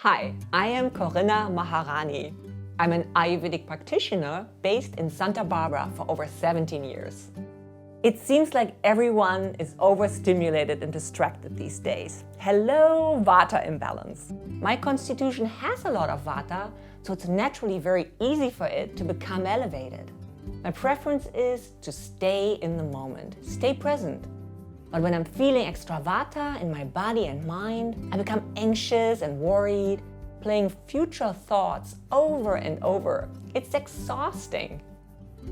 Hi, I am Corinna Maharani. I'm an Ayurvedic practitioner based in Santa Barbara for over 17 years. It seems like everyone is overstimulated and distracted these days. Hello, Vata imbalance. My constitution has a lot of Vata, so it's naturally very easy for it to become elevated. My preference is to stay in the moment, stay present. But when I'm feeling extra Vata in my body and mind, I become anxious and worried, playing future thoughts over and over. It's exhausting.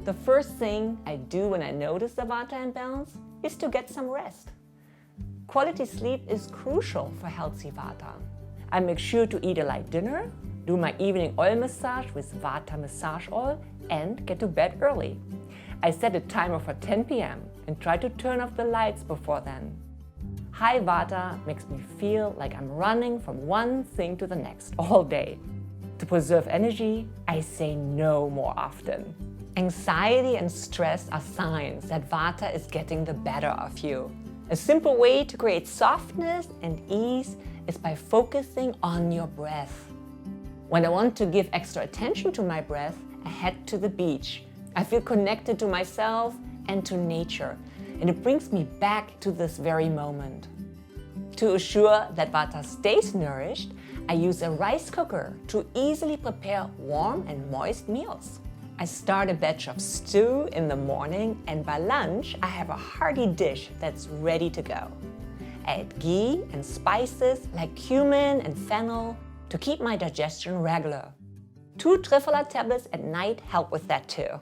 The first thing I do when I notice the Vata imbalance is to get some rest. Quality sleep is crucial for healthy Vata. I make sure to eat a light dinner, do my evening oil massage with Vata massage oil, and get to bed early. I set a timer for 10 p.m. and try to turn off the lights before then. High Vata makes me feel like I'm running from one thing to the next all day. To preserve energy, I say no more often. Anxiety and stress are signs that Vata is getting the better of you. A simple way to create softness and ease is by focusing on your breath. When I want to give extra attention to my breath, I head to the beach. I feel connected to myself and to nature, and it brings me back to this very moment. To assure that Vata stays nourished, I use a rice cooker to easily prepare warm and moist meals. I start a batch of stew in the morning, and by lunch I have a hearty dish that's ready to go. I add ghee and spices like cumin and fennel to keep my digestion regular. 2 Triphala tablets at night help with that too.